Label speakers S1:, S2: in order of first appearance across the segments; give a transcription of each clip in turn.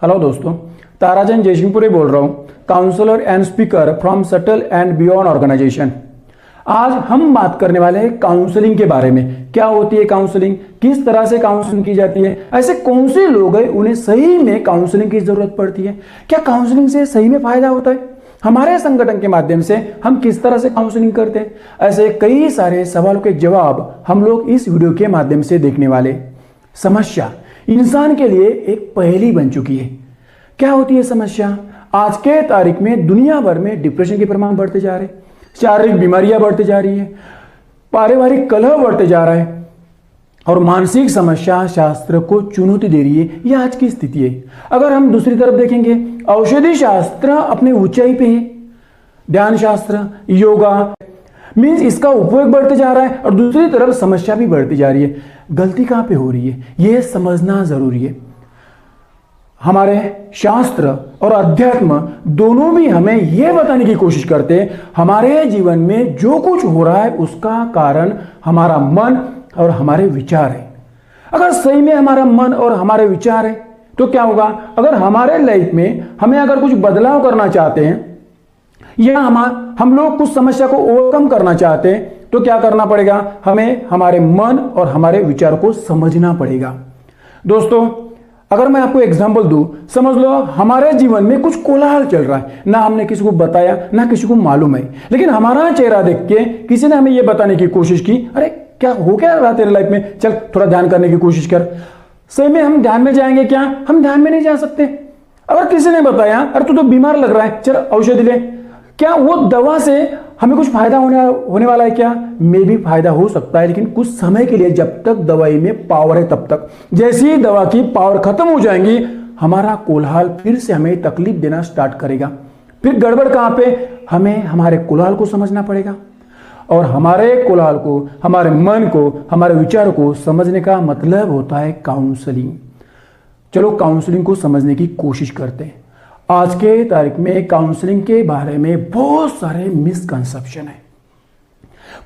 S1: Hello दोस्तों, ताराचंद जयसिंहपुरी बोल रहा हूँ, counsellor and speaker from subtle and beyond organisation. आज हम बात करने वाले हैं काउंसलिंग के बारे में। क्या होती है काउंसलिंग, किस तरह से काउंसलिंग की जाती है, ऐसे कौन से लोग हैं उन्हें सही में काउंसलिंग की जरूरत पड़ती है, क्या काउंसलिंग से सही में फायदा होता है, हमारे संगठन के माध्यम से हम किस तरह से काउंसलिंग करते हैं। ऐसे कई सारे सवालों के जवाब हम लोग इस वीडियो के माध्यम से देखने वाले। समस्या इंसान के लिए एक पहेली बन चुकी है। क्या होती है समस्या? आज के तारीख में दुनिया भर में डिप्रेशन के प्रमाण बढ़ते जा रहे हैं, शारीरिक बीमारियां बढ़ती जा रही है, पारिवारिक कलह बढ़ते जा रहा है और मानसिक समस्या शास्त्र को चुनौती दे रही है। यह आज की स्थिति है। अगर हम दूसरी तरफ देखेंगे, औषधि शास्त्र अपने ऊंचाई पे है, ध्यान शास्त्र, योगा मीन्स इसका उपयोग बढ़ते जा रहा है और दूसरी तरफ समस्या भी बढ़ती जा रही है। गलती कहां पे हो रही है यह समझना जरूरी है। हमारे शास्त्र और अध्यात्म दोनों भी हमें यह बताने की कोशिश करते हैं हमारे जीवन में जो कुछ हो रहा है उसका कारण हमारा मन और हमारे विचार है। अगर सही में हमारा मन और हमारे विचार है तो क्या होगा? अगर हमारे लाइफ में हमें अगर कुछ बदलाव करना चाहते हैं या हम लोग कुछ समस्या को ओवरकम करना चाहते हैं तो क्या करना पड़ेगा? हमें हमारे मन और हमारे विचार को समझना पड़ेगा। दोस्तों, अगर मैं आपको एग्जांपल दूं, समझ लो हमारे जीवन में कुछ कोलाहल चल रहा है, ना हमने किसी को बताया ना किसी को मालूम है, लेकिन हमारा चेहरा देख के किसी ने हमें यह बताने की कोशिश की, अरे क्या हो क्या रहा तेरे लाइफ में, चल थोड़ा ध्यान करने की कोशिश कर। सही में हम ध्यान में जाएंगे क्या? हम ध्यान में नहीं जा सकते। अगर किसी ने बताया अरे तू तो बीमार लग रहा है, चल औषधि ले, क्या वो दवा से हमें कुछ फायदा होने वाला है? क्या में भी फायदा हो सकता है, लेकिन कुछ समय के लिए, जब तक दवाई में पावर है तब तक। जैसे ही दवा की पावर खत्म हो जाएंगी हमारा कोलाहल फिर से हमें तकलीफ देना स्टार्ट करेगा। फिर गड़बड़ कहां पे? हमें हमारे कोलाहल को समझना पड़ेगा और हमारे कोलाहल को, हमारे मन को, हमारे विचारों को समझने का मतलब होता है काउंसलिंग। चलो काउंसलिंग को समझने की कोशिश करते हैं। आज के तारीख में काउंसलिंग के बारे में बहुत सारे मिसकंसेप्शन है।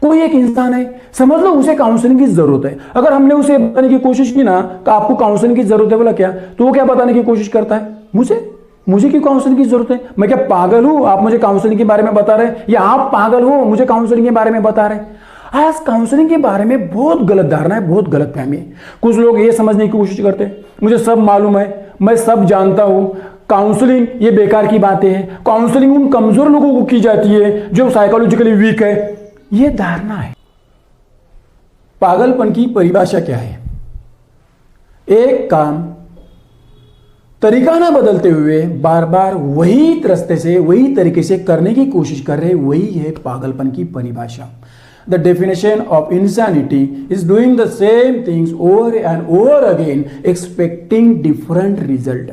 S1: कोई एक इंसान है, समझ लो उसे काउंसलिंग की जरूरत है, अगर हमने उसे बताने की कोशिश की ना कि आपको काउंसलिंग की जरूरत है, बोला क्या, तो वो क्या बताने की कोशिश करता है? मुझे क्यों काउंसलिंग की जरूरत है? मैं क्या पागल हूं आप मुझे काउंसलिंग के बारे में बता रहे हैं, या आप पागल हो मुझे काउंसलिंग के बारे में बता रहे हैं? आज काउंसलिंग के बारे में बहुत गलत धारणा है, बहुत गलत फहमी है। कुछ लोग ये समझने की कोशिश करते हैं मुझे सब मालूम है, मैं सब जानता हूं, काउंसलिंग ये बेकार की बातें हैं, काउंसलिंग उन कमजोर लोगों को की जाती है जो साइकोलॉजिकली वीक है। ये धारणा है। पागलपन की परिभाषा क्या है? एक काम तरीका ना बदलते हुए बार बार वही रास्ते से, वही तरीके से करने की कोशिश कर रहे, वही है पागलपन की परिभाषा। The definition of insanity is doing the same things over and over again, expecting different result.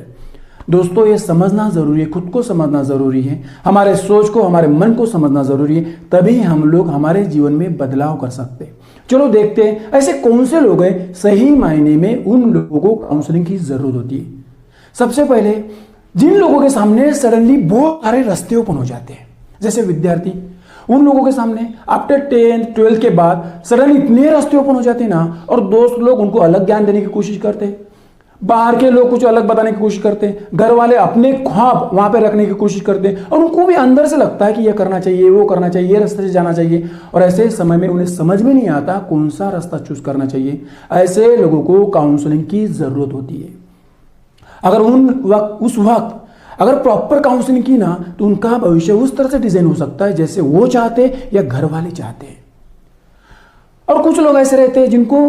S1: दोस्तों, ये समझना जरूरी है, खुद को समझना जरूरी है, हमारे सोच को, हमारे मन को समझना जरूरी है, तभी हम लोग हमारे जीवन में बदलाव कर सकते हैं। चलो देखते हैं ऐसे कौन से लोग हैं सही मायने में उन लोगों को काउंसलिंग की जरूरत होती है। सबसे पहले जिन लोगों के सामने सडनली बहुत सारे रास्ते ओपन हो जाते हैं, जैसे विद्यार्थी, उन लोगों के सामने आफ्टर 10th 12th के बाद सडनली इतने रास्ते ओपन हो जाते हैं ना, और दोस्त लोग उनको अलग ज्ञान देने की कोशिश करते हैं, बाहर के लोग कुछ अलग बताने की कोशिश करते हैं, घर वाले अपने ख्वाब वहां पे रखने की कोशिश करते हैं और उनको भी अंदर से लगता है कि यह करना चाहिए, वो करना चाहिए, ये रास्ते से जाना चाहिए, और ऐसे समय में उन्हें समझ में नहीं आता कौन सा रास्ता चूज करना चाहिए। ऐसे लोगों को काउंसलिंग की जरूरत होती है। अगर उस वक्त अगर प्रॉपर काउंसलिंग की ना तो उनका भविष्य उस तरह से डिजाइन हो सकता है जैसे वो चाहते या घर वाले चाहते हैं। और कुछ लोग ऐसे रहते हैं जिनको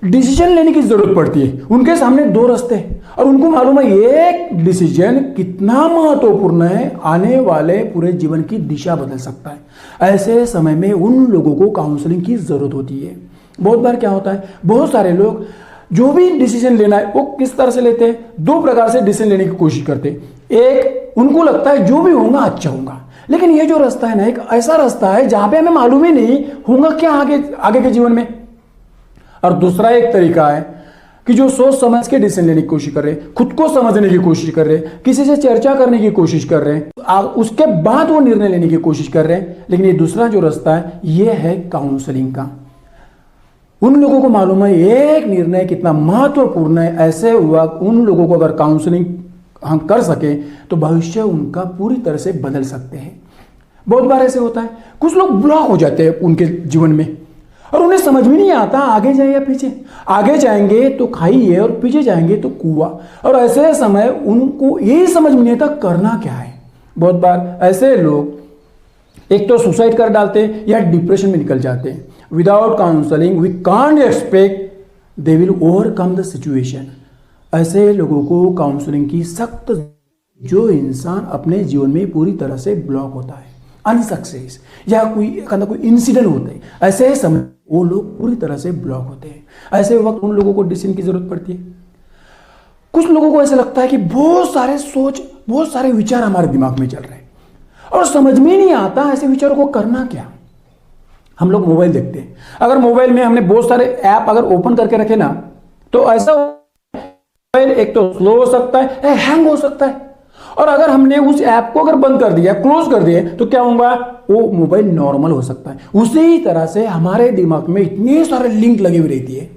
S1: डिसीजन लेने की जरूरत पड़ती है, उनके सामने दो रास्ते हैं और उनको मालूम है एक डिसीजन कितना महत्वपूर्ण है, आने वाले पूरे जीवन की दिशा बदल सकता है। ऐसे समय में उन लोगों को काउंसलिंग की जरूरत होती है। बहुत बार क्या होता है, बहुत सारे लोग जो भी डिसीजन लेना है वो किस तरह से लेते हैं? दो प्रकार से डिसीजन लेने की कोशिश करते हैं। एक, उनको लगता है जो भी होगा अच्छा होगा, लेकिन ये जो रास्ता है ना, एक ऐसा रास्ता है जहां पे हमें मालूम ही नहीं होगा क्या आगे के जीवन में। और दूसरा एक तरीका है कि जो सोच समझ के डिसीजन लेने की कोशिश कर रहे हैं, खुद को समझने की कोशिश कर रहे हैं, किसी से चर्चा करने की कोशिश कर रहे हैं, उसके बाद वो निर्णय लेने की कोशिश कर रहे हैं। लेकिन ये दूसरा जो रास्ता है ये है काउंसलिंग का। उन लोगों को मालूम है एक निर्णय कितना महत्वपूर्ण है। ऐसे हुआ उन लोगों को अगर काउंसलिंग हम कर सके तो भविष्य उनका पूरी तरह से बदल सकते हैं। बहुत बार ऐसे होता है, कुछ लोग ब्लॉक हो जाते हैं उनके जीवन में और उन्हें समझ में नहीं आता आगे जाए या पीछे। आगे जाएंगे तो खाई है और पीछे जाएंगे तो कुआं, और ऐसे समय उनको यही समझ में नहीं आता करना क्या है। बहुत बार ऐसे लोग एक तो सुसाइड कर डालते हैं या डिप्रेशन में निकल जाते हैं। Without counselling we can't expect they will overcome the situation. ऐसे लोगों को काउंसलिंग की सख्त, जो इंसान अपने जीवन में पूरी तरह से ब्लॉक होता है, अनसक्सेस या कोई इंसिडेंट होते हैं, ऐसे समय वो लोग पूरी तरह से ब्लॉक होते हैं। ऐसे वक्त उन लोगों को डिसीजन की जरूरत पड़ती है। कुछ लोगों को ऐसा लगता है कि बहुत सारे विचार हमारे दिमाग में चल रहे हैं और समझ में नहीं आता ऐसे विचारों को करना क्या। हम लोग मोबाइल देखते हैं, अगर मोबाइल में हमने बहुत सारे ऐप अगर ओपन करके रखे ना, तो ऐसा मोबाइल एक तो स्लो हो सकता है, हैंग हो सकता है। और अगर हमने उस ऐप को अगर बंद कर दिया, क्लोज कर दिया, तो क्या होगा, वो मोबाइल नॉर्मल हो सकता है। उसी तरह से हमारे दिमाग में इतने सारे लिंक लगी हुई रहती है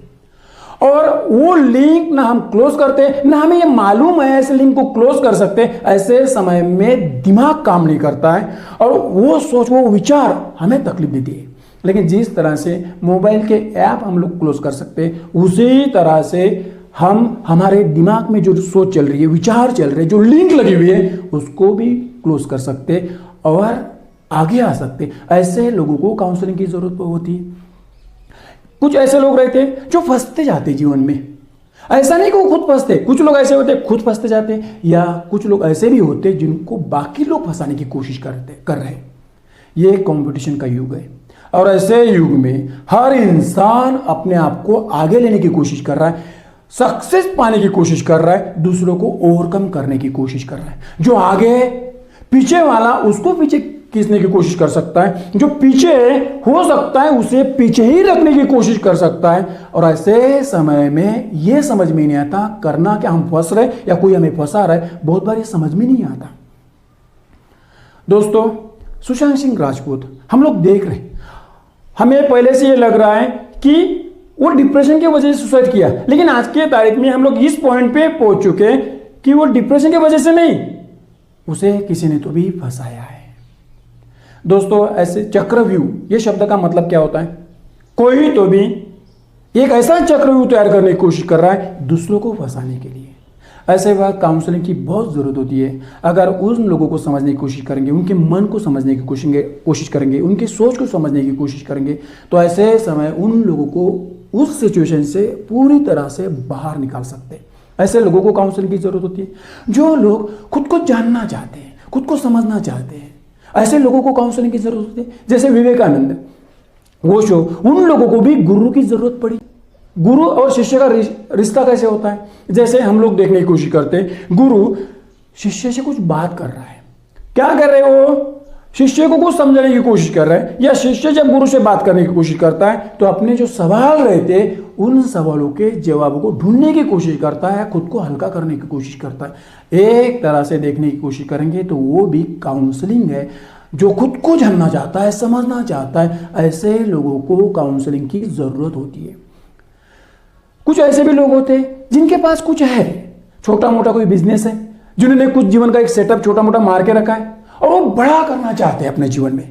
S1: और वो लिंक ना हम क्लोज करते ना हमें ये मालूम है ऐसे लिंक को क्लोज कर सकते। ऐसे समय में दिमाग काम नहीं करता है और वो सोच, वो विचार हमें तकलीफ देती है। लेकिन जिस तरह से मोबाइल के ऐप हम लोग क्लोज कर सकते हैं, उसी तरह से हम हमारे दिमाग में जो सोच चल रही है, विचार चल रहे, जो लिंक लगी हुई है, उसको भी क्लोज कर सकते और आगे आ सकते। ऐसे लोगों को काउंसलिंग की जरूरत होती है। कुछ ऐसे लोग रहते हैं जो फंसते जाते जीवन में। ऐसा नहीं कि वो खुद फंसते, कुछ लोग ऐसे होते खुद फंसते जाते हैं, या कुछ लोग ऐसे भी होते जिनको बाकी लोग फंसाने की कोशिश कर रहे हैं। ये कंपटीशन का युग है और ऐसे युग में हर इंसान अपने आप को आगे लेने की कोशिश कर रहा है, सक्सेस पाने की कोशिश कर रहा है, दूसरों को ओवरकम करने की कोशिश कर रहा है। जो आगे पीछे वाला उसको पीछे खींचने की कोशिश कर सकता है, जो पीछे हो सकता है उसे पीछे ही रखने की कोशिश कर सकता है। और ऐसे समय में यह समझ में नहीं आता करना क्या, हम फंस रहे या कोई हमें फंसा रहा है, बहुत बार ये समझ में नहीं आता। दोस्तों, सुशांत सिंह राजपूत हम लोग देख रहे हैं, हमें पहले से ये लग रहा है कि वो डिप्रेशन की वजह से सुसाइड किया, लेकिन आज के तारीख में हम लोग इस पॉइंट पे पहुंच चुके कि वो डिप्रेशन की वजह से नहीं, उसे किसी ने तो भी फंसाया है। दोस्तों, ऐसे चक्रव्यूह, ये शब्द का मतलब क्या होता है, कोई तो भी एक ऐसा चक्रव्यूह तैयार करने की कोशिश कर रहा है दूसरों को फंसाने के लिए। ऐसे वक्त काउंसलिंग की बहुत ज़रूरत होती है। अगर उन लोगों को समझने की कोशिश करेंगे, उनके मन को समझने की कोशिश करेंगे, उनकी सोच को समझने की कोशिश करेंगे, तो ऐसे समय उन लोगों को उस सिचुएशन से पूरी तरह से बाहर निकाल सकते हैं। ऐसे लोगों को काउंसलिंग की जरूरत होती है। जो लोग खुद को जानना चाहते हैं, खुद को समझना चाहते हैं, ऐसे लोगों को काउंसलिंग की जरूरत होती है। जैसे विवेकानंद, वो शो, उन लोगों को भी गुरु की जरूरत पड़ी। गुरु और शिष्य का रिश्ता कैसे होता है, जैसे हम लोग देखने की कोशिश करते हैं, गुरु शिष्य से कुछ बात कर रहा है, क्या कर रहे हो, शिष्य को कुछ समझाने की कोशिश कर रहा है, या शिष्य जब गुरु से बात करने की कोशिश करता है तो अपने जो सवाल रहते हैं उन सवालों के जवाबों को ढूंढने की कोशिश करता है, खुद को हल्का करने की कोशिश करता है। एक तरह से देखने की कोशिश करेंगे तो वो भी काउंसलिंग है। जो खुद को जानना चाहता है, समझना चाहता है, ऐसे लोगों को काउंसलिंग की जरूरत होती है। कुछ ऐसे भी लोग होते हैं जिनके पास कुछ है, छोटा मोटा कोई बिजनेस है, जिन्होंने कुछ जीवन का एक सेटअप छोटा मोटा मार के रखा है और वो बड़ा करना चाहते हैं अपने जीवन में,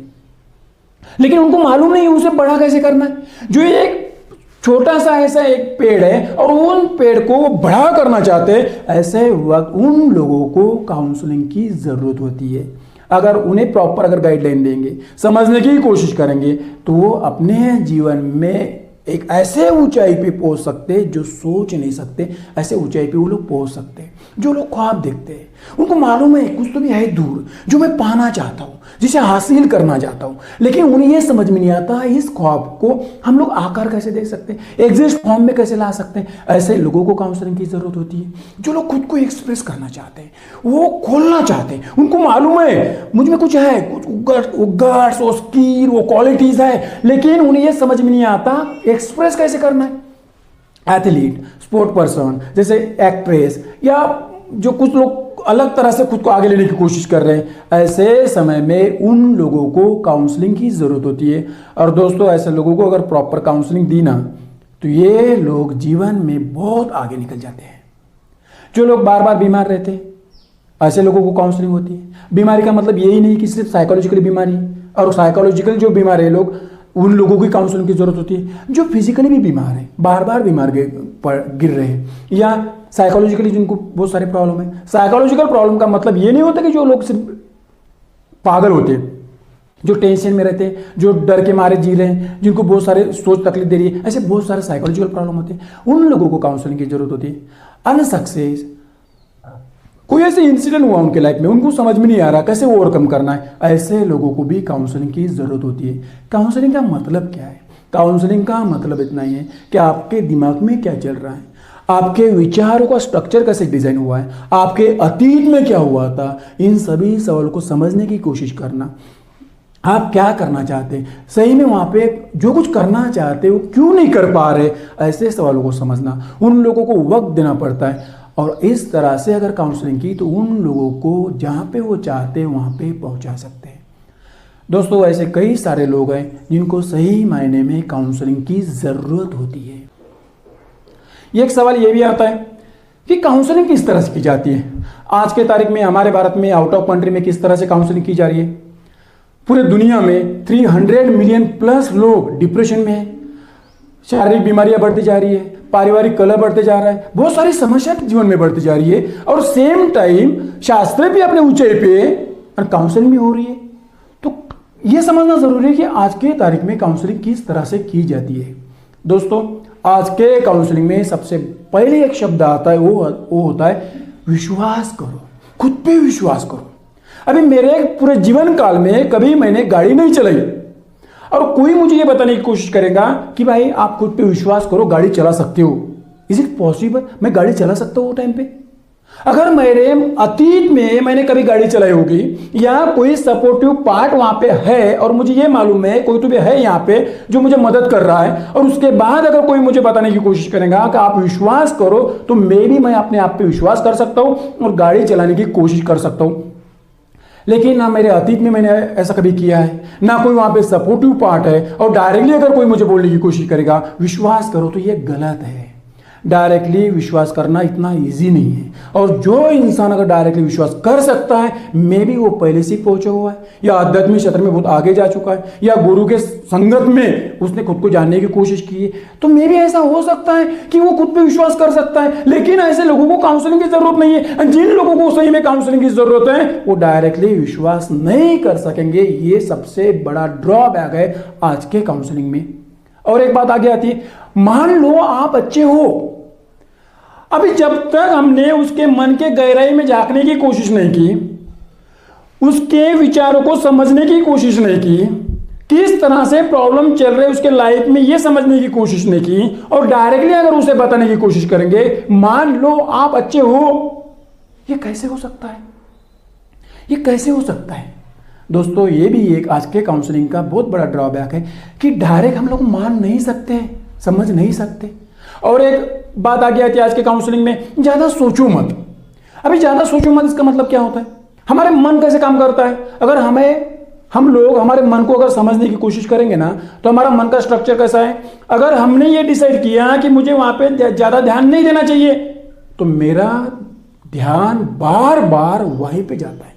S1: लेकिन उनको मालूम नहीं है उसे बड़ा कैसे करना है। जो एक छोटा सा ऐसा एक पेड़ है और उन पेड़ को वो बड़ा करना चाहते हैं, ऐसे वक्त उन लोगों को काउंसलिंग की जरूरत होती है। अगर उन्हें प्रॉपर अगर गाइडलाइन देंगे, समझने की कोशिश करेंगे, तो वो अपने जीवन में एक ऐसे ऊंचाई पे पहुंच सकते हैं जो सोच नहीं सकते, ऐसे ऊंचाई पे वो लोग पहुंच सकते हैं। जो लोग ख्वाब देखते हैं, उनको मालूम है कुछ तो भी है दूर जो मैं पाना चाहता हूं, जिसे हासिल करना चाहता हूं, लेकिन उन्हें यह समझ में नहीं आता इस ख्वाब को हम लोग आकार कैसे दे सकते हैं, एग्जिस्ट फॉर्म में कैसे ला सकते हैं। ऐसे लोगों को काउंसलिंग की जरूरत होती है। जो लोग खुद को एक्सप्रेस करना चाहते हैं, वो खोलना चाहते हैं, उनको मालूम है मुझ में कुछ है, कुछ गट्स, वो स्किल, वो क्वालिटीज है, लेकिन उन्हें यह समझ में नहीं आता एक्सप्रेस कैसे करना है। एथलीट, स्पोर्ट पर्सन, जैसे एक्ट्रेस, या जो कुछ लोग अलग तरह से खुद को आगे लेने की कोशिश कर रहे हैं, ऐसे समय में उन लोगों को काउंसलिंग की जरूरत होती है। और दोस्तों, ऐसे लोगों को अगर प्रॉपर काउंसलिंग दी ना, तो ये लोग जीवन में बहुत आगे निकल जाते हैं। जो लोग बार बार बीमार रहते हैं, ऐसे लोगों को काउंसलिंग होती है। बीमारी का मतलब यही नहीं कि सिर्फ साइकोलॉजिकल बीमारी, और साइकोलॉजिकल जो बीमार है लोग, उन लोगों की काउंसलिंग की जरूरत होती है। जो फिजिकली भी बीमार है, बार बार बीमार गिर रहे हैं, या साइकोलॉजिकली जिनको बहुत सारे प्रॉब्लम है। साइकोलॉजिकल प्रॉब्लम का मतलब ये नहीं होता कि जो लोग सिर्फ पागल होते हैं, जो टेंशन में रहते हैं, जो डर के मारे जी रहे हैं, जिनको बहुत सारे सोच तकलीफ दे रही है, ऐसे बहुत सारे साइकोलॉजिकल प्रॉब्लम होते हैं, उन लोगों को काउंसलिंग की जरूरत होती है। अनसक्सेस, कोई ऐसे इंसिडेंट हुआ उनके लाइफ में, उनको समझ में नहीं आ रहा कैसे ओवरकम करना है, ऐसे लोगों को भी काउंसलिंग की जरूरत होती है। काउंसलिंग का मतलब क्या है? काउंसलिंग का मतलब इतना ही है कि आपके दिमाग में क्या चल रहा है, आपके विचारों का स्ट्रक्चर कैसे डिजाइन हुआ है, आपके अतीत में क्या हुआ था, इन सभी सवालों को समझने की कोशिश करना। आप क्या करना चाहते हैं, सही में वहां पे जो कुछ करना चाहते हो क्यों नहीं कर पा रहे, ऐसे सवालों को समझना। उन लोगों को वक्त देना पड़ता है, और इस तरह से अगर काउंसलिंग की तो उन लोगों को जहां पे वो चाहते हैं वहां पे पहुंचा सकते हैं। दोस्तों, ऐसे कई सारे लोग हैं जिनको सही मायने में काउंसलिंग की जरूरत होती है। एक सवाल ये भी आता है कि काउंसलिंग किस तरह से की जाती है। आज के तारीख में हमारे भारत में, आउट ऑफ कंट्री में किस तरह से काउंसलिंग की जा रही है। पूरे दुनिया में 300 मिलियन प्लस लोग डिप्रेशन में है, शारीरिक बीमारियां बढ़ती जा रही है, पारिवारिक कलह बढ़ते जा रहा है, बहुत सारी समस्या जीवन में बढ़ती जा रही है, और सेम टाइम शास्त्र भी अपने ऊंचाई पे और काउंसलिंग भी हो रही है। तो यह समझना जरूरी है कि आज के तारीख में काउंसलिंग किस तरह से की जाती है। दोस्तों, आज के काउंसलिंग में सबसे पहले एक शब्द आता है, वो होता है विश्वास करो, खुद पे विश्वास करो। अभी मेरे पूरे जीवन काल में कभी मैंने गाड़ी नहीं चलाई, और कोई मुझे ये बताने की कोशिश करेगा कि भाई आप खुद पे विश्वास करो, गाड़ी चला सकते हो। Is it possible? मैं गाड़ी चला सकता हूँ वो टाइम पे? अगर मेरे अतीत में मैंने कभी गाड़ी चलाई होगी, या कोई सपोर्टिव पार्ट वहां पे है, और मुझे ये मालूम है कोई तो भी है यहाँ पे जो मुझे मदद कर रहा है, और उसके बाद अगर कोई मुझे बताने की कोशिश करेगा कि आप विश्वास करो, तो मैं अपने आप पे विश्वास कर सकता हूं और गाड़ी चलाने की कोशिश कर सकता हूं। लेकिन ना मेरे अतीत में मैंने ऐसा कभी किया है, ना कोई वहां पे सपोर्टिव पार्ट है, और डायरेक्टली अगर कोई मुझे बोलने की कोशिश करेगा विश्वास करो, तो ये गलत है। डायरेक्टली विश्वास करना इतना इजी नहीं है, और जो इंसान अगर डायरेक्टली विश्वास कर सकता है, मे बी वो पहले से पहुंचा हुआ है, या आध्यात्मिक क्षेत्र में बहुत आगे जा चुका है, या गुरु के संगत में उसने खुद को जानने की कोशिश की है, तो मे बी ऐसा हो सकता है कि वो खुद पे विश्वास कर सकता है। लेकिन ऐसे लोगों को काउंसलिंग की जरूरत नहीं है। जिन लोगों को सही में काउंसलिंग की जरूरत है, वो डायरेक्टली विश्वास नहीं कर सकेंगे। ये सबसे बड़ा ड्रॉबैक है आज के काउंसलिंग में। और एक बात आगे आती है, मान लो आप अच्छे हो, अभी जब तक हमने उसके मन के गहराई में झांकने की कोशिश नहीं की, उसके विचारों को समझने की कोशिश नहीं की, किस तरह से प्रॉब्लम चल रही है उसके लाइफ में ये समझने की कोशिश नहीं की, और डायरेक्टली अगर उसे बताने की कोशिश करेंगे, मान लो आप अच्छे हो, ये कैसे हो सकता है? ये कैसे हो सकता है? दोस्तों, ये भी एक आज के काउंसलिंग का बहुत बड़ा ड्रॉबैक है कि डायरेक्ट हम लोग मान नहीं सकते, समझ नहीं सकते। और एक बात आगे आती है आज के काउंसलिंग में, ज्यादा सोचो मत। अभी ज्यादा सोचो मत, इसका मतलब क्या होता है? हमारे मन कैसे काम करता है? अगर हम लोग हमारे मन को अगर समझने की कोशिश करेंगे ना, तो हमारा मन का स्ट्रक्चर कैसा है? अगर हमने ये डिसाइड किया कि मुझे वहां पे ज्यादा ध्यान नहीं देना चाहिए, तो मेरा ध्यान बार बार वहीं पे जाता है।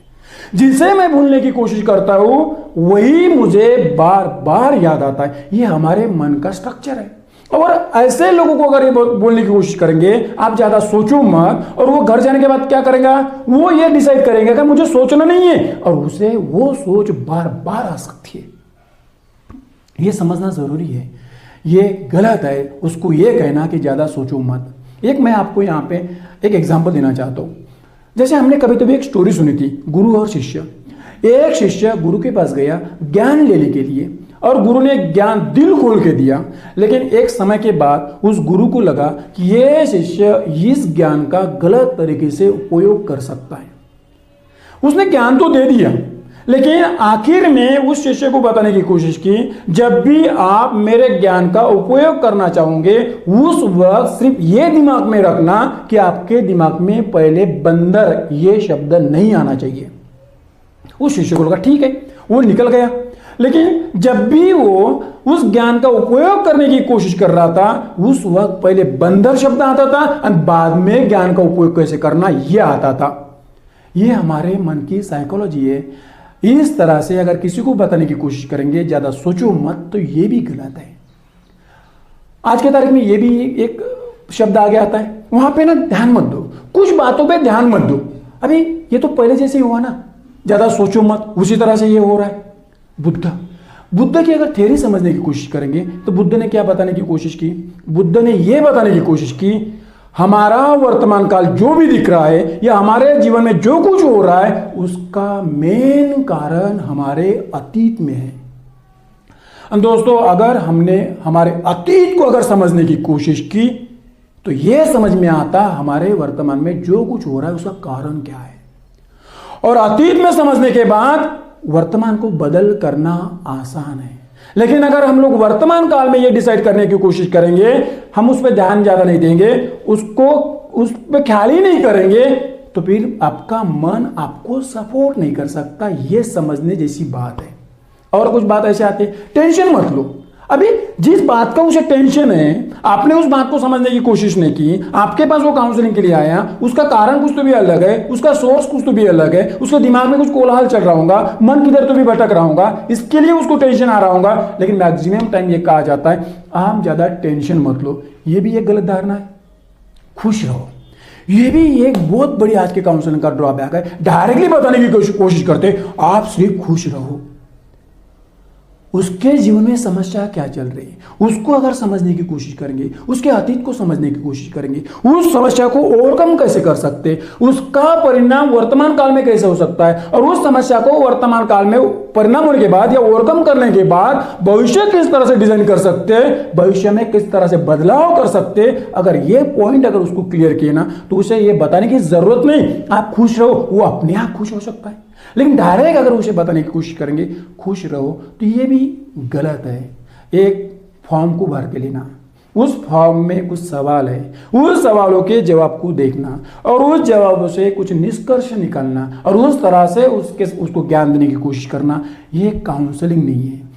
S1: जिसे मैं भूलने की कोशिश करता हूं, वही मुझे बार बार याद आता है। ये हमारे मन का स्ट्रक्चर है। और ऐसे लोगों को अगर ये बोलने की कोशिश करेंगे आप ज्यादा सोचो मत, और वो घर जाने के बाद क्या करेगा, वो ये डिसाइड करेंगे कि मुझे सोचना नहीं है, और उसे वो सोच बार बार आ सकती है। ये समझना जरूरी है, ये गलत है उसको ये कहना कि ज्यादा सोचो मत। एक मैं आपको यहाँ पे एक एग्जाम्पल देना चाहता हूँ। जैसे हमने कभी कभी एक स्टोरी सुनी थी, गुरु और शिष्य। एक शिष्य गुरु के पास गया ज्ञान लेने के लिए, और गुरु ने ज्ञान दिल खोल के दिया, लेकिन एक समय के बाद उस गुरु को लगा कि यह शिष्य इस ज्ञान का गलत तरीके से उपयोग कर सकता है। उसने ज्ञान तो दे दिया, लेकिन आखिर में उस शिष्य को बताने की कोशिश की, जब भी आप मेरे ज्ञान का उपयोग करना चाहोगे, उस वक्त सिर्फ ये दिमाग में रखना कि आपके दिमाग में पहले बंदर ये शब्द नहीं आना चाहिए। उस शिष्य को लगा ठीक है, वो निकल गया। लेकिन जब भी वो उस ज्ञान का उपयोग करने की कोशिश कर रहा था, उस वक्त पहले बंदर शब्द आता था और बाद में ज्ञान का उपयोग कैसे करना यह आता था। ये हमारे मन की साइकोलॉजी है। इस तरह से अगर किसी को बताने की कोशिश करेंगे ज़्यादा सोचो मत, तो ये भी गलत है। आज के तारीख में ये भी एक शब्द आगे आता है, वहां पे ना ध्यान मत दो, कुछ बातों पे ध्यान मत दो। अभी ये तो पहले जैसे ही हुआ ना, ज़्यादा सोचो मत, उसी तरह से ये हो रहा है। बुद्ध की अगर थ्योरी समझने की कोशिश करेंगे तो बुद्ध ने क्या बताने की कोशिश की? बुद्ध ने यह बताने की कोशिश की हमारा वर्तमान काल जो भी दिख रहा है या हमारे जीवन में जो कुछ हो रहा है उसका मेन कारण हमारे अतीत में है। दोस्तों, अगर हमने हमारे अतीत को अगर समझने की कोशिश की तो यह समझ में आता हमारे वर्तमान में जो कुछ हो रहा है उसका कारण क्या है। और अतीत में समझने के बाद वर्तमान को बदल करना आसान है। लेकिन अगर हम लोग वर्तमान काल में ये डिसाइड करने की कोशिश करेंगे, हम उस पर ध्यान ज्यादा नहीं देंगे, उस पर ख्याल ही नहीं करेंगे, तो फिर आपका मन आपको सपोर्ट नहीं कर सकता। ये समझने जैसी बात है। और कुछ बात ऐसे आती है, टेंशन मत लो। अभी जिस बात का उसे टेंशन है, आपने उस बात को समझने की कोशिश नहीं की, आपके पास वो काउंसलिंग के लिए आया, उसका कारण कुछ तो भी अलग है, उसका सोर्स कुछ तो भी अलग है, उसके दिमाग में कुछ कोलाहल चल रहा होगा, मन किधर तो भी भटक रहा होगा, इसके लिए उसको टेंशन आ रहा होगा। लेकिन मैक्सिमम टाइम ये कहा जाता है आप ज्यादा टेंशन मत लो। ये भी एक गलत धारणा है। खुश रहो, ये भी एक बहुत बड़ी आज के काउंसलिंग का ड्रॉबैक है। डायरेक्टली बताने की कोशिश करते आप सिर्फ खुश रहो। उसके जीवन में समस्या क्या चल रही है उसको अगर समझने की कोशिश करेंगे, उसके अतीत को समझने की कोशिश करेंगे, उस समस्या को ओवरकम कैसे कर सकते, उसका परिणाम वर्तमान काल में कैसे हो सकता है, और उस समस्या को वर्तमान काल में परिणाम होने के बाद या ओवरकम करने के बाद भविष्य किस तरह से डिजाइन कर सकते, भविष्य में किस तरह से बदलाव कर सकते, अगर ये पॉइंट अगर उसको क्लियर किए ना तो उसे ये बताने की जरूरत नहीं आप खुश रहो, वो अपने आप खुश हो सकता है। लेकिन डायरेक्ट अगर उसे बताने की कोशिश करेंगे खुश रहो, तो ये भी गलत है। एक फॉर्म को भर के लेना, उस फॉर्म में कुछ सवाल है, उस सवालों के जवाब को देखना और उस जवाबों से कुछ निष्कर्ष निकालना और उस तरह से उसको ज्ञान देने की कोशिश करना, ये काउंसलिंग नहीं है।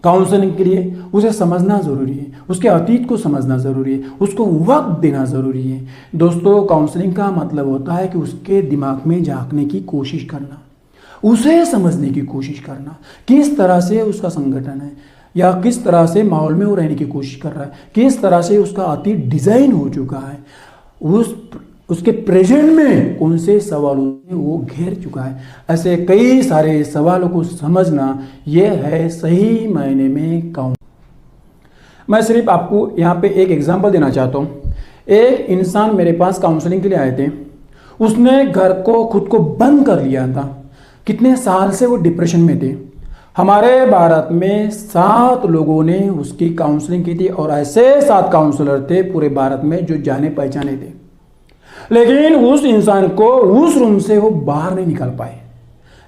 S1: काउंसलिंग के लिए उसे समझना जरूरी है, उसके अतीत को समझना जरूरी है, उसको वक्त देना जरूरी है। दोस्तों, काउंसलिंग का मतलब होता है कि उसके दिमाग में झांकने की कोशिश करना, उसे समझने की कोशिश करना, किस तरह से उसका संगठन है या किस तरह से माहौल में वो रहने की कोशिश कर रहा है, किस तरह से उसका अतीत डिजाइन हो चुका है, उसके प्रेजेंट में कौन से सवालों से वो घेर चुका है। ऐसे कई सारे सवालों को समझना यह है सही मायने में काउंसलिंग। मैं सिर्फ आपको यहाँ पे एक एग्जांपल देना चाहता हूँ। एक इंसान मेरे पास काउंसलिंग के लिए आए थे, उसने घर को खुद को बंद कर लिया था, कितने साल से वो डिप्रेशन में थे। हमारे भारत में 7 लोगों ने उसकी काउंसलिंग की थी और ऐसे 7 काउंसलर थे पूरे भारत में जो जाने पहचाने थे, लेकिन उस इंसान को उस रूम से वो बाहर नहीं निकाल पाए।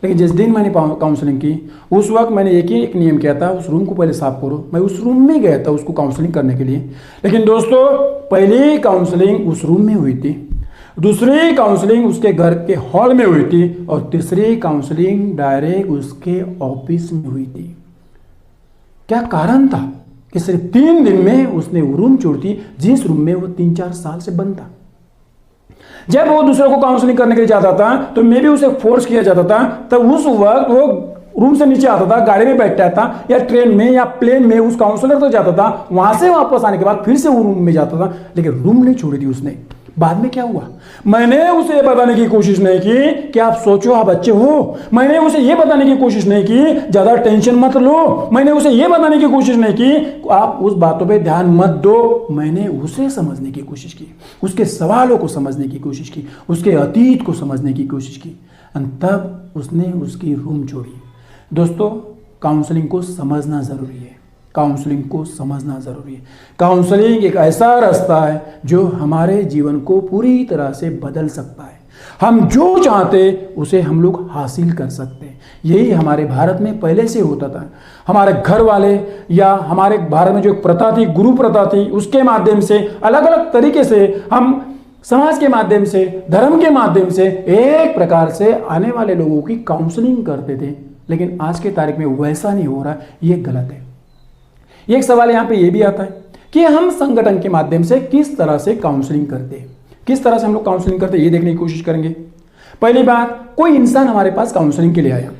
S1: लेकिन जिस दिन मैंने काउंसलिंग की उस वक्त मैंने एक नियम किया था, उस रूम को पहले साफ करो। मैं उस रूम में गया था उसको काउंसलिंग करने के लिए। लेकिन दोस्तों, पहली काउंसलिंग उस रूम में हुई थी, दूसरी काउंसलिंग उसके घर के हॉल में हुई थी और तीसरी काउंसलिंग डायरेक्ट उसके ऑफिस में हुई थी। क्या कारण था कि सिर्फ 3 दिन में उसने वो रूम छोड़ दी जिस रूम में वो 3-4 साल से बंद था। जब वो दूसरे को काउंसलिंग करने के लिए जाता था तो मे भी उसे फोर्स किया जाता था, तब उस वक्त वो रूम से नीचे आता था, गाड़ी में बैठता था या ट्रेन में या प्लेन में उस काउंसलर तक जाता था, वहां से वापस आने के बाद फिर से वो रूम में जाता था, लेकिन रूम नहीं छोड़ी थी उसने। बाद में क्या हुआ, मैंने उसे बताने की कोशिश नहीं की कि आप सोचो आप अच्छे हो, मैंने उसे यह बताने की कोशिश नहीं की ज्यादा टेंशन मत लो, मैंने उसे यह बताने की कोशिश नहीं की आप उस बातों पे ध्यान मत दो। मैंने उसे समझने की कोशिश की, उसके सवालों को समझने की कोशिश की, उसके अतीत को समझने की कोशिश की, तब उसने उसकी रूम छोड़ी। दोस्तों, काउंसलिंग को समझना जरूरी है, काउंसलिंग को समझना जरूरी है। काउंसलिंग एक ऐसा रास्ता है जो हमारे जीवन को पूरी तरह से बदल सकता है। हम जो चाहते उसे हम लोग हासिल कर सकते हैं। यही हमारे भारत में पहले से होता था। हमारे घर वाले या हमारे भारत में जो एक प्रथा थी, गुरु प्रथा थी, उसके माध्यम से अलग अलग तरीके से हम समाज के माध्यम से, धर्म के माध्यम से एक प्रकार से आने वाले लोगों की काउंसलिंग करते थे। लेकिन आज के तारीख में वैसा नहीं हो रहा, ये गलत है। एक सवाल यहां पे ये भी आता है कि हम संगठन के माध्यम से किस तरह से काउंसलिंग करते हैं, किस तरह से हम लोग काउंसलिंग करते हैं, ये देखने की कोशिश करेंगे। पहली बात, कोई इंसान हमारे पास काउंसलिंग के लिए आया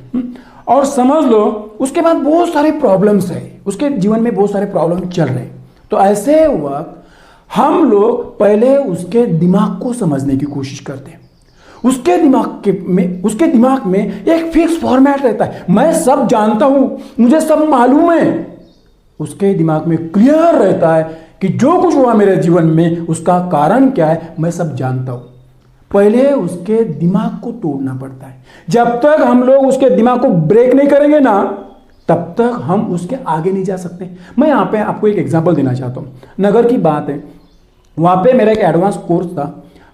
S1: और समझ लो उसके बाद बहुत सारे प्रॉब्लम्स है, उसके जीवन में बहुत सारे प्रॉब्लम चल रहे हैं। तो ऐसे वक्त हम लोग पहले उसके दिमाग को समझने की कोशिश करते हैं। उसके दिमाग में एक फिक्स फॉर्मेट रहता है, मैं सब जानता हूं, मुझे सब मालूम है। उसके दिमाग में क्लियर रहता है कि जो कुछ हुआ मेरे जीवन में उसका कारण क्या है, मैं सब जानता हूं। पहले उसके दिमाग को तोड़ना पड़ता है। जब तक हम लोग उसके दिमाग को ब्रेक नहीं करेंगे ना, तब तक हम उसके आगे नहीं जा सकते। मैं यहां पे आपको एक एग्जांपल देना चाहता हूं। नगर की बात है, वहां पे मेरा एक एडवांस कोर्स था,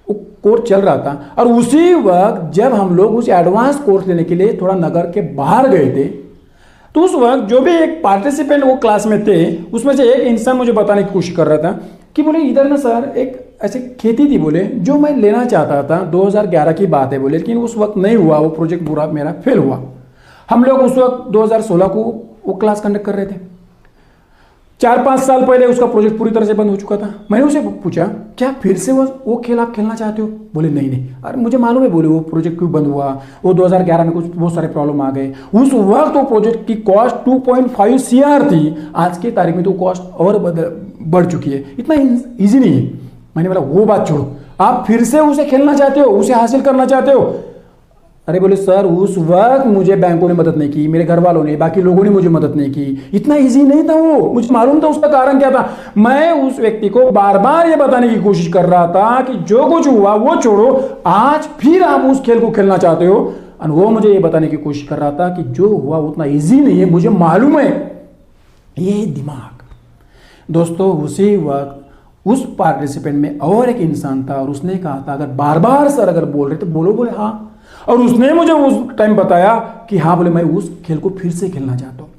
S1: वो कोर्स चल रहा था और उसी वक्त जब हम लोग उस एडवांस कोर्स लेने के लिए थोड़ा नगर के बाहर गए थे, तो उस वक्त जो भी एक पार्टिसिपेंट वो क्लास में थे, उसमें से एक इंसान मुझे बताने की कोशिश कर रहा था कि बोले इधर ना सर एक ऐसी खेती थी, बोले जो मैं लेना चाहता था, 2011 की बात है बोले, लेकिन उस वक्त नहीं हुआ, वो प्रोजेक्ट पूरा मेरा फेल हुआ। हम लोग उस वक्त 2016 को वो क्लास कंडक्ट कर रहे थे। 4-5 साल पहले उसका प्रोजेक्ट पूरी तरह से बंद हो चुका था। मैंने उसे पूछा क्या फिर से वो खेल आप खेलना चाहते हो? बोले नहीं नहीं, अरे मुझे मालूम है, बोले वो प्रोजेक्ट क्यों बंद हुआ, वो 2011 में कुछ बहुत सारे प्रॉब्लम आ गए। उस वक्त वो प्रोजेक्ट की कॉस्ट 2.5 CR थी, आज की तारीख में तो कॉस्ट और बढ़ चुकी है, इतना ईजी नहीं है। मैंने बोला वो बात छोड़ो, आप फिर से उसे खेलना चाहते हो, उसे हासिल करना चाहते हो? अरे बोले सर उस वक्त मुझे बैंकों ने मदद नहीं की, मेरे घर वालों ने, बाकी लोगों ने मुझे मदद नहीं की, इतना इजी नहीं था वो, मुझे मालूम था उसका कारण क्या था। मैं उस व्यक्ति को बार बार ये बताने की कोशिश कर रहा था कि जो कुछ हुआ वो छोड़ो, आज फिर आप उस खेल को खेलना चाहते हो। और वो मुझे ये बताने की कोशिश कर रहा था कि जो हुआ उतना ईजी नहीं है, मुझे मालूम है। ये दिमाग दोस्तों, उसी वक्त उस पार्टिसिपेंट में और एक इंसान था और उसने कहा था अगर बार बार सर अगर बोल रहे तो बोलो, बोले हाँ। और उसने मुझे उस टाइम बताया कि हाँ, बोले मैं उस खेल को फिर से खेलना चाहता हूँ।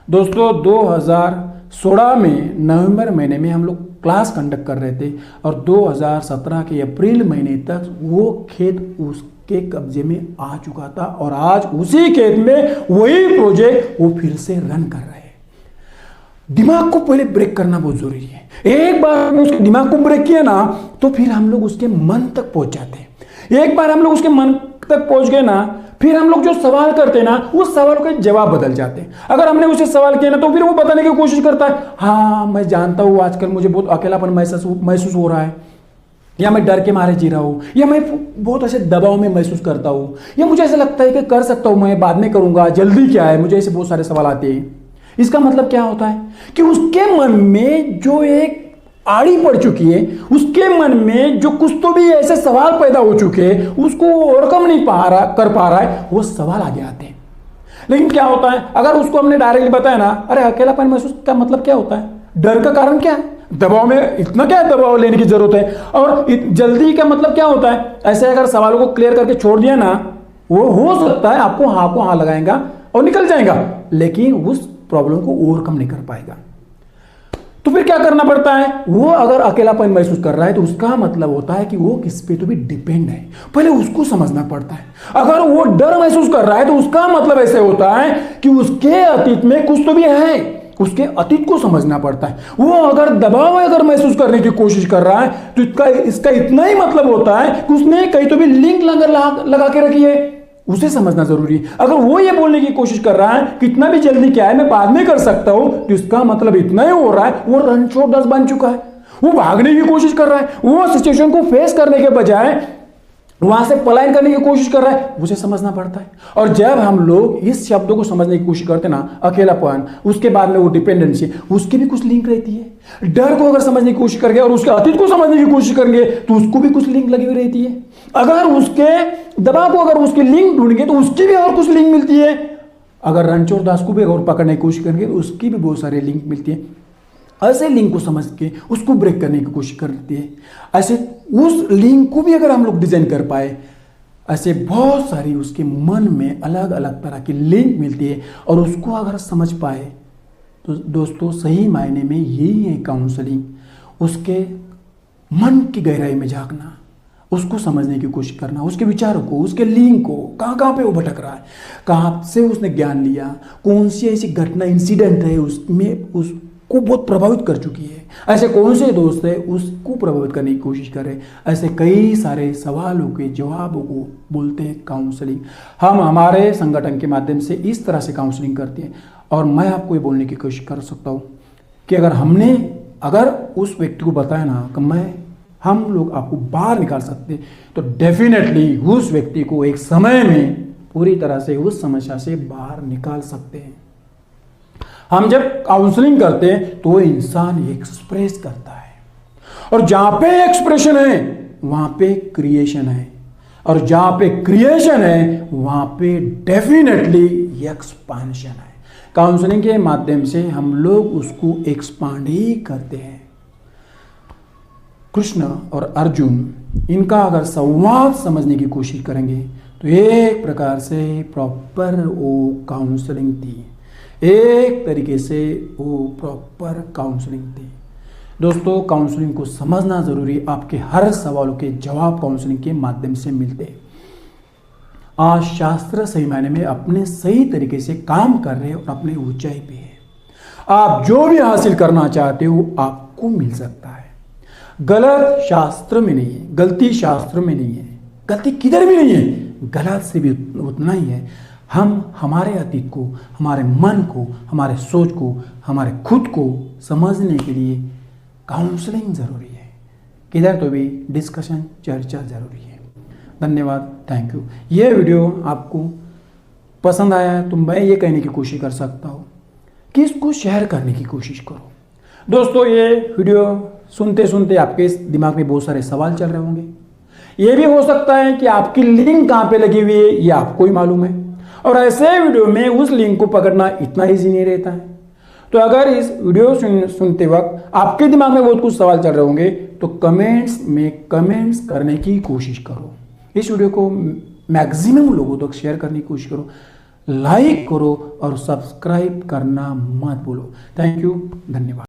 S1: दोस्तों 2016 में नवंबर महीने में हम लोग क्लास कंडक्ट कर रहे थे और 2017 के अप्रैल महीने तक वो खेत उसके कब्जे में आ चुका था और आज उसी खेत में वही प्रोजेक्ट वो फिर से रन कर रहे हैं। दिमाग को पहले ब्रेक करना बहुत जरूरी है। एक बार हमने उसके दिमाग को ब्रेक किया ना, तो फिर हम लोग उसके मन तक पहुंच जाते हैं। एक बार हम लोग उसके मन तक पहुंच गए ना, फिर हम लोग जो सवाल करते हैं ना, उस सवालों के जवाब बदल जाते हैं। अगर हमने उसे सवाल किया ना, तो फिर वो बताने की कोशिश करता है, हाँ मैं जानता हूं आजकल मुझे बहुत अकेलापन महसूस हो रहा है, या मैं डर के मारे जी रहा हूं, या मैं बहुत ऐसे दबाव में महसूस करता हूं, या मुझे ऐसा लगता है कि कर सकता हूं, मैं बाद में करूंगा, जल्दी क्या है, मुझे ऐसे बहुत सारे सवाल आते हैं। इसका मतलब क्या होता है कि उसके मन में जो एक आड़ी पड़ चुकी है, उसके मन में जो कुछ तो भी ऐसे सवाल पैदा हो चुके हैं, उसको ओवरकम नहीं कर पा रहा है, वो सवाल आगे आते हैं। लेकिन क्या होता है, अगर उसको हमने डायरेक्टली बताया ना, अरे अकेलापन महसूस का मतलब क्या होता है, डर का कारण क्या है, दबाव में इतना क्या दबाव लेने की जरूरत है, और जल्दी का मतलब क्या होता है। ऐसे अगर सवालों को क्लियर करके छोड़ दिया ना, वो हो सकता है आपको हाँ को हाँ लगाएगा और निकल जाएगा, लेकिन उस प्रॉब्लम को ओवरकम नहीं कर पाएगा। तो फिर क्या करना पड़ता है, वो अगर अकेलापन महसूस कर रहा है तो उसका मतलब होता है कि वो किस पे तो भी डिपेंड है, पहले उसको समझना पड़ता है। अगर वो डर महसूस कर रहा है तो उसका मतलब ऐसे होता है कि उसके अतीत में कुछ तो भी है, उसके अतीत को समझना पड़ता है। वो अगर दबाव अगर महसूस करने की कोशिश कर रहा है तो इसका इतना ही मतलब होता है कि उसने कहीं तो भी लिंक लगा के रखी है, उसे समझना जरूरी है। अगर वो ये बोलने की कोशिश कर रहा है कितना भी जल्दी क्या है मैं बाद में कर सकता हूं, तो इसका मतलब इतना ही हो रहा है वो रणछोड़ दास बन चुका है, वो भागने की कोशिश कर रहा है, वो सिचुएशन को फेस करने के बजाय वहां से पलायन करने की कोशिश कर रहा है, उसे समझना पड़ता है। और जब हम लोग इस शब्दों को समझने की कोशिश करते ना, अकेलापन, उसके बाद में वो डिपेंडेंसी, उसकी भी कुछ लिंक रहती है। डर को अगर समझने की कोशिश करेंगे और उसके अतीत को समझने की कोशिश करेंगे तो उसको भी कुछ लिंक लगी हुई रहती है। अगर उसके दबाव को अगर उसकी लिंक ढूंढेंगे तो उसकी भी और कुछ लिंक मिलती है। अगर रणछोड़ दास को भी अगर पकड़ने की कोशिश करेंगे तो उसकी भी बहुत सारी लिंक मिलती है। ऐसे लिंक को समझ के उसको ब्रेक करने की कोशिश करती है। ऐसे उस लिंक को भी अगर हम लोग डिजाइन कर पाए, ऐसे बहुत सारी उसके मन में अलग अलग तरह की लिंक मिलती है और उसको अगर समझ पाए तो दोस्तों सही मायने में यही है काउंसलिंग। उसके मन की गहराई में झांकना, उसको समझने की कोशिश करना, उसके विचारों को, उसके लिंक को, कहाँ पे वो भटक रहा है, कहाँ से उसने ज्ञान लिया, कौन सी ऐसी घटना इंसिडेंट है उसमें को बहुत प्रभावित कर चुकी है। ऐसे कौन से दोस्त है उसको प्रभावित करने की कोशिश कर रहे हैं? ऐसे कई सारे सवालों के जवाबों को बोलते हैं काउंसलिंग। हम हमारे संगठन के माध्यम से इस तरह से काउंसलिंग करते हैं और मैं आपको ये बोलने की कोशिश कर सकता हूँ कि अगर उस व्यक्ति को बताया ना कि हम लोग आपको बाहर निकाल सकते हैं, तो डेफिनेटली उस व्यक्ति को एक समय में पूरी तरह से उस समस्या से बाहर निकाल सकते हैं। हम जब काउंसलिंग करते हैं तो वो इंसान एक्सप्रेस करता है, और जहां पे एक्सप्रेशन है वहां पे क्रिएशन है, और जहां पे क्रिएशन है वहां पे डेफिनेटली एक्सपांशन है। काउंसलिंग के माध्यम से हम लोग उसको एक्सपांड ही करते हैं। कृष्ण और अर्जुन, इनका अगर संवाद समझने की कोशिश करेंगे तो एक प्रकार से प्रॉपर वो काउंसलिंग थी, एक तरीके से वो प्रॉपर काउंसलिंग थी। दोस्तों, काउंसलिंग को समझना जरूरी। आपके हर सवालों के जवाब काउंसलिंग के माध्यम से मिलते हैं। आज शास्त्र सही मायने में अपने सही तरीके से काम कर रहे हैं और अपने ऊंचाई पे है। आप जो भी हासिल करना चाहते हो आपको मिल सकता है। गलत शास्त्र में नहीं है, गलती शास्त्र में नहीं है, गलती किधर भी नहीं है, गलत से भी उतना ही है। हम हमारे अतीत को, हमारे मन को, हमारे सोच को, हमारे खुद को समझने के लिए काउंसलिंग जरूरी है। किधर तो भी डिस्कशन, चर्चा जरूरी है। धन्यवाद, थैंक यू। ये वीडियो आपको पसंद आया है तो मैं ये कहने की कोशिश कर सकता हूँ कि इसको शेयर करने की कोशिश करो। दोस्तों, ये वीडियो सुनते सुनते आपके दिमाग में बहुत सारे सवाल चल रहे होंगे। ये भी हो सकता है कि आपकी लिंक कहाँ पे लगी हुई है ये आपको ही मालूम है, और ऐसे वीडियो में उस लिंक को पकड़ना इतना ईजी नहीं रहता है। तो अगर इस वीडियो सुनते वक्त आपके दिमाग में बहुत कुछ सवाल चल रहे होंगे तो कमेंट्स में कमेंट्स करने की कोशिश करो। इस वीडियो को मैक्सिमम लोगों तक शेयर करने की कोशिश करो, लाइक करो और सब्सक्राइब करना मत भूलो। थैंक यू, धन्यवाद।